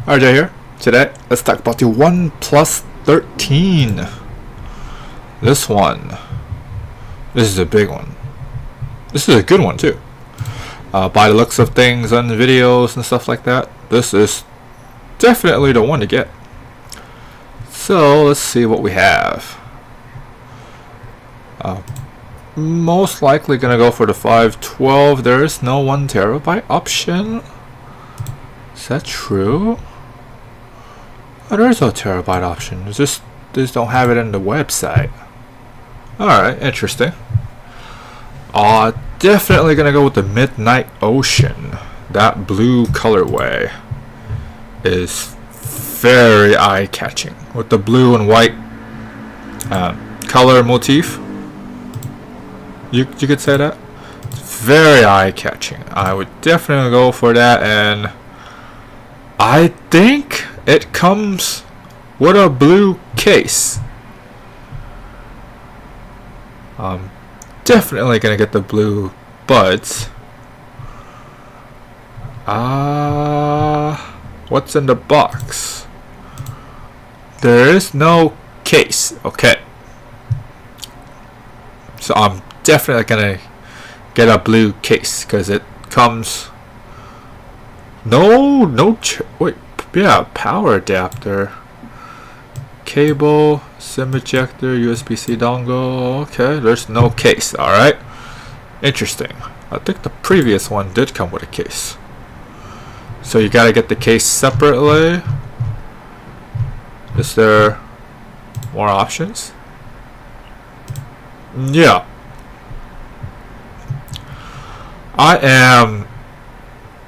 RJ here. Today, let's talk about the OnePlus 13. This one. This is a big one. This is a good one too. By the looks of things on the videos and stuff like that, this is definitely the one to get. So let's see what we have. Most likely gonna go for the 512. There is no 1TB option. Is that true? Oh, there is no terabyte option. It's just they just don't have it in the website. Alright, interesting. Definitely gonna go with the Midnight Ocean. That blue colorway is very eye-catching with the blue and white color motif. You could say that. It's very eye-catching. I would definitely go for that, and I think it comes with a blue case. Definitely gonna get the blue buds. What's in the box? There is no case. Okay. So I'm definitely gonna get a blue case because it comes. Power adapter, cable, SIM ejector, USB-C dongle. Okay, there's no case. Alright, interesting. I think the previous one did come with a case, so you gotta get the case separately. Is there more options? Yeah, I am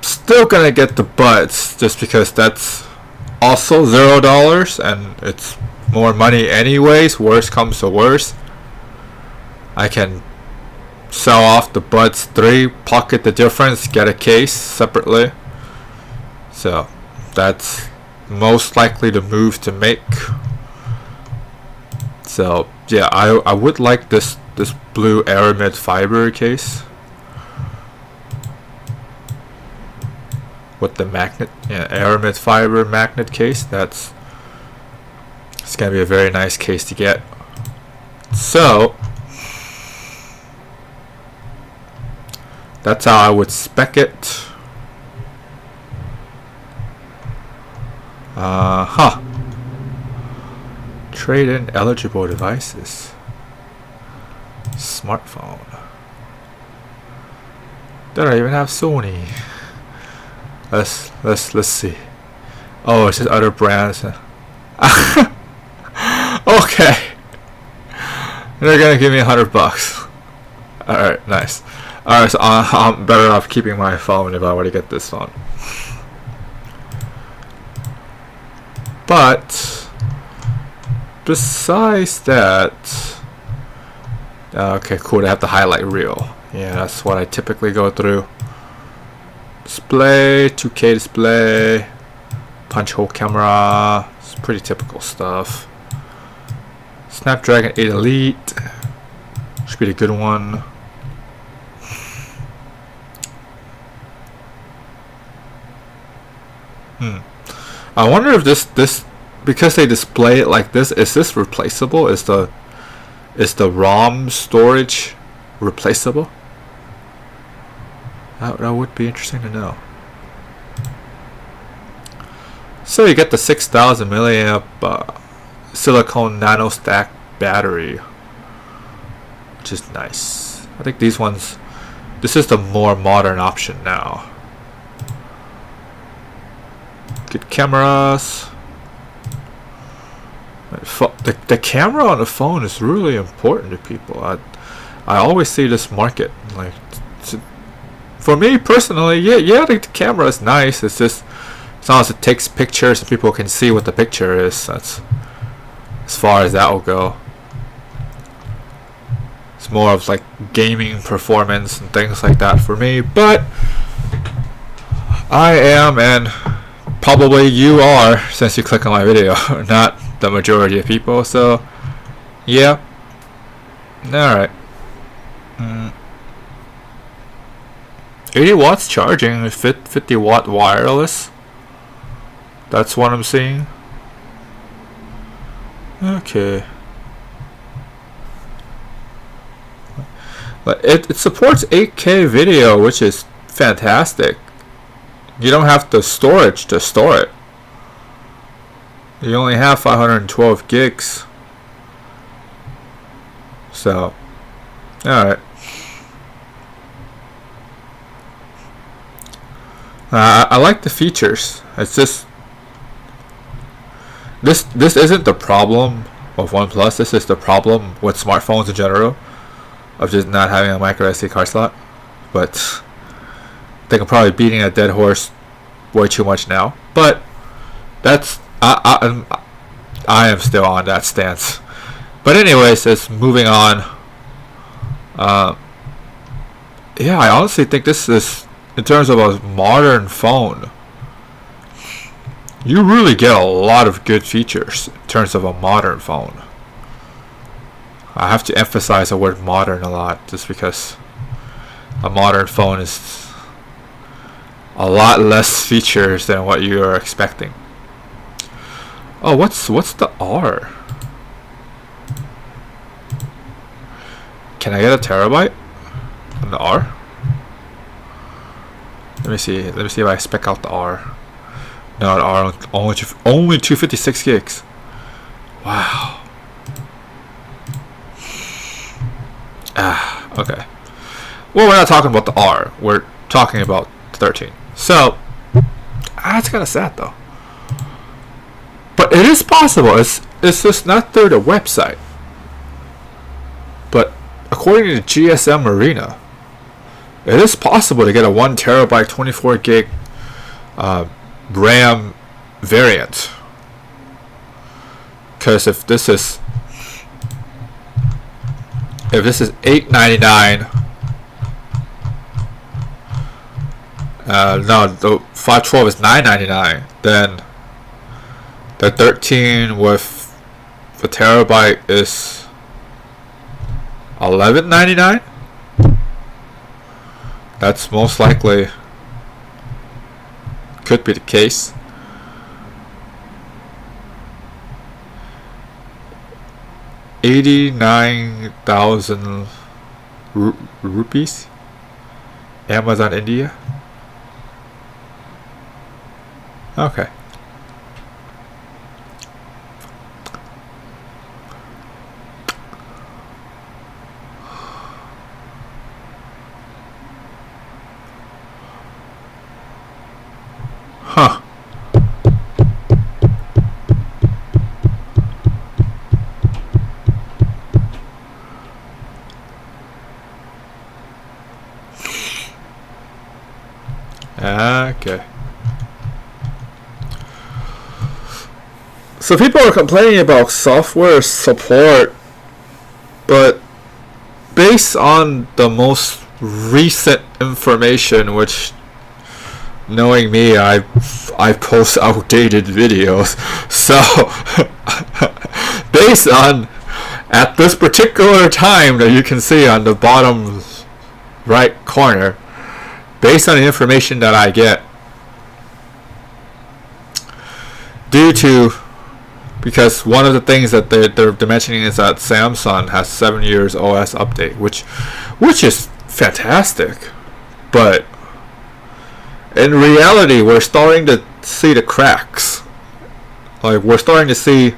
still gonna get the buds just because that's also $0 and it's more money anyways. Worst comes to worst, I can sell off the buds 3, pocket the difference, get a case separately. So that's most likely the move to make. So yeah, I would like this blue aramid fiber case with the magnet, aramid fiber magnet case. It's gonna be a very nice case to get. So that's how I would spec it. Trade-in eligible devices. Smartphone. They don't even have Sony. Let's see. Oh, it's just other brands. Okay. They're gonna give me $100. Alright, nice. Alright, so I'm better off keeping my phone if I were to get this phone. But besides that, okay, cool. They have the highlight reel. Yeah, that's what I typically go through. Display, 2K display, punch hole camera. It's pretty typical stuff. Snapdragon 8 Elite should be the good one. I wonder if this because they display it like this, is this replaceable? Is the ROM storage replaceable? That would be interesting to know. So you get the 6,000 milliamp silicone nano stack battery, which is nice. I think these ones, this is the more modern option now. Good cameras. The camera on the phone is really important to people. I always see this market, like, for me personally, yeah, the camera is nice. It's just as long as it takes pictures and people can see what the picture is. That's as far as that will go. It's more of like gaming performance and things like that for me. But I am, and probably you are, since you click on my video, not the majority of people. So yeah, alright. 80 watts charging, 50 watt wireless. That's what I'm seeing. Okay. But it supports 8K video, which is fantastic. You don't have the storage to store it. You only have 512 gigs. So, alright. I like the features. It's just this isn't the problem of OnePlus. This is the problem with smartphones in general, of just not having a micro SD card slot. But I think I'm probably beating a dead horse way too much now. But that's I am still on that stance. But anyways, it's moving on. Yeah, I honestly think this is, in terms of a modern phone, you really get a lot of good features in terms of a modern phone. I have to emphasize the word modern a lot, just because a modern phone is a lot less features than what you are expecting. Oh, what's the R? Can I get a terabyte on the R? Let me see if I spec out the R. No, the R only 256 gigs. Wow. Okay. Well, we're not talking about the R. We're talking about 13. So, that's kind of sad though. But it is possible. It's just not through the website. But according to GSM Arena, it is possible to get a 1 terabyte 24 gig RAM variant. Because if this is $899, no, the 512 is $999, then the 13 with a terabyte is $1199. That's most likely could be the case. $89,000 rupees. Amazon India. Okay. Huh. Okay. So people are complaining about software support, but based on the most recent information, which, knowing me, I post outdated videos. So based on, at this particular time that you can see on the bottom right corner, based on the information that I get, because one of the things that they're mentioning is that Samsung has 7 years OS update, which is fantastic, but in reality, we're starting to see the cracks. Like, we're starting to see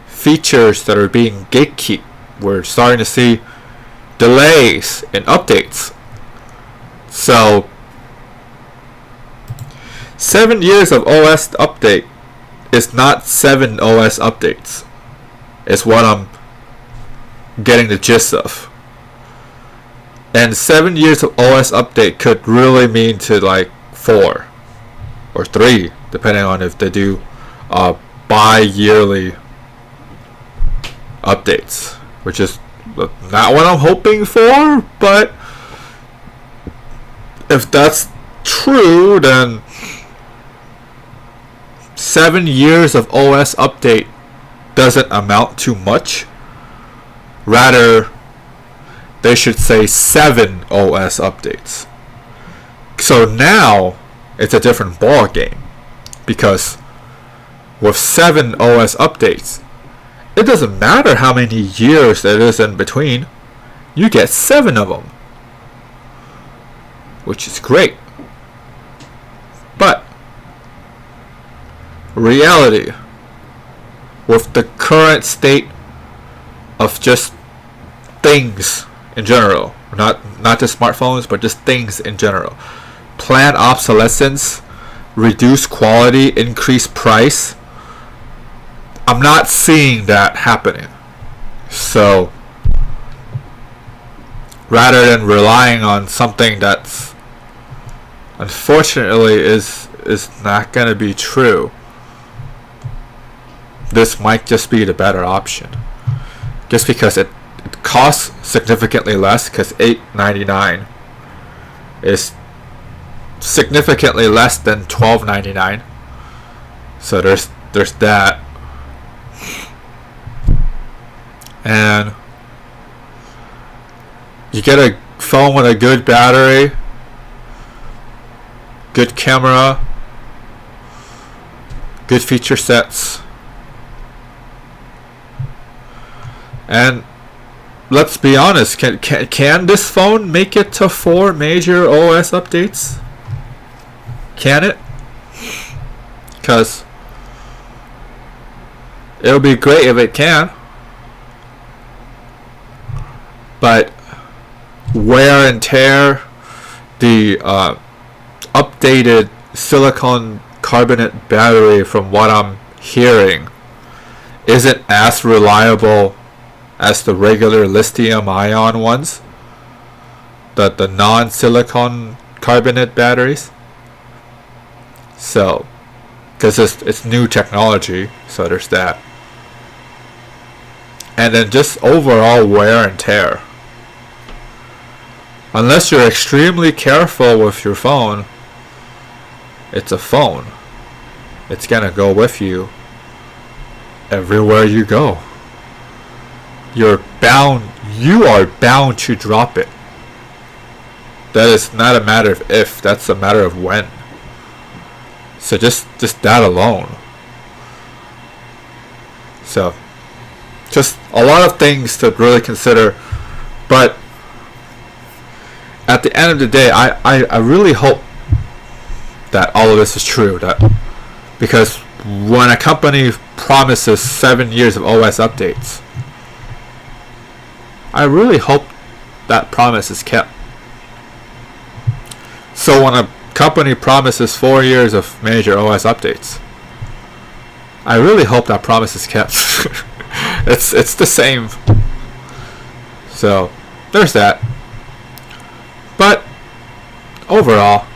features that are being gatekept. We're starting to see delays in updates. So, 7 years of OS update is not 7 OS updates. It's what I'm getting the gist of. And 7 years of OS update could really mean to like 4 or 3, depending on if they do bi-yearly updates, which is not what I'm hoping for, but if that's true, then 7 years of OS update doesn't amount to much. Rather, they should say 7 OS updates. So now it's a different ball game, because with 7 OS updates. It doesn't matter how many years it is in between, you get 7 of them, which is great. But reality, with the current state of just things in general, not just smartphones, but just things in general, planned obsolescence, reduced quality, increased price, I'm not seeing that happening. So rather than relying on something that's unfortunately is not going to be true, this might just be the better option, just because it costs significantly less, because $8.99 is significantly less than $12.99. So there's that. And you get a phone with a good battery, good camera, good feature sets, and let's be honest, can this phone make it to 4 major OS updates? Can it? Because it'll be great if it can, but wear and tear, the updated silicon carbonate battery, from what I'm hearing, isn't as reliable as the regular lithium ion ones, the non-silicon carbonate batteries. So, because it's new technology, so there's that. And then just overall wear and tear. Unless you're extremely careful with your phone, it's a phone. It's gonna go with you everywhere you go. You are bound to drop it. That is not a matter of if, that's a matter of when. So just that alone. So just a lot of things to really consider, but at the end of the day, I really hope that all of this is true, that because when a company promises 7 years of OS updates, I really hope that promise is kept. So when a company promises 4 years of major OS updates, I really hope that promise is kept. It's the same. So there's that. But overall,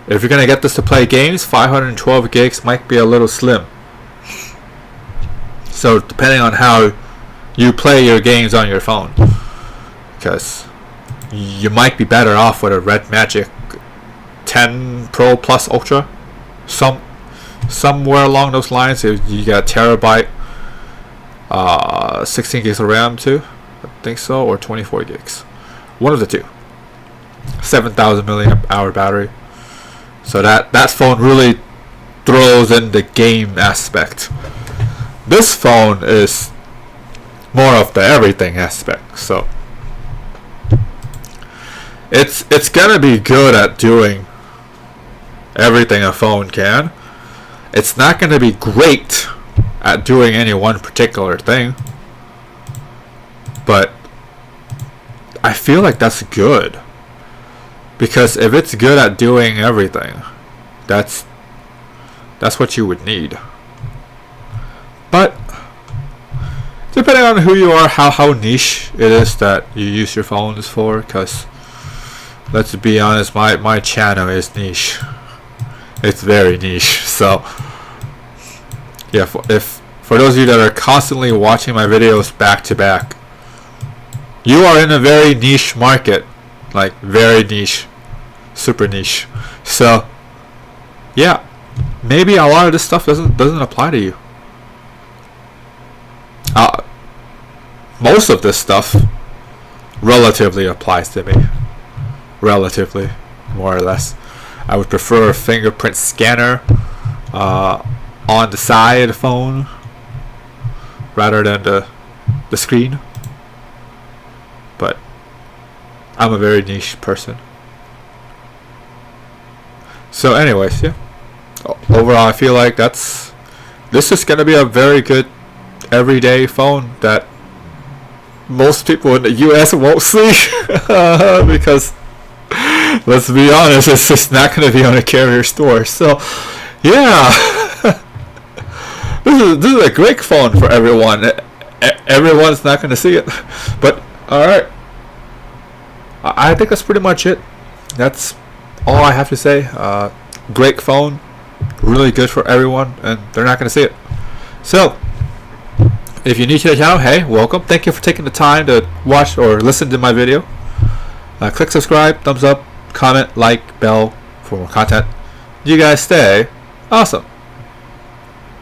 if you're gonna get this to play games, 512 gigs might be a little slim. So depending on how you play your games on your phone, because you might be better off with a Red Magic 10 Pro Plus Ultra, somewhere along those lines. If you got a terabyte, 16 gigs of RAM too, I think so, or 24 gigs, one of the two. 7,000 milliamp hour battery. So that phone really throws in the game aspect. This phone is more of the everything aspect. So it's gonna be good at doing everything a phone can. It's not gonna be great at doing any one particular thing, but I feel like that's good, because if it's good at doing everything, that's what you would need. But depending on who you are, how niche it is that you use your phones for, because let's be honest, my channel is niche. It's very niche. So yeah, for those of you that are constantly watching my videos back to back, you are in a very niche market, like very niche, super niche. So yeah, maybe a lot of this stuff doesn't apply to you. Most of this stuff relatively applies to me. Relatively, more or less. I would prefer a fingerprint scanner on the side of the phone rather than the screen. But I'm a very niche person. So anyways, yeah. Overall, I feel like this is gonna be a very good everyday phone that most people in the US won't see because let's be honest, it's just not gonna be on a carrier store. So yeah, this is a great phone for everyone. Everyone's not gonna see it, but all right. I think that's pretty much it. That's all I have to say. Great phone, really good for everyone, and they're not going to see it. So, if you're new to the channel, hey, welcome. Thank you for taking the time to watch or listen to my video. Click subscribe, thumbs up, comment, like, bell for more content. You guys stay awesome.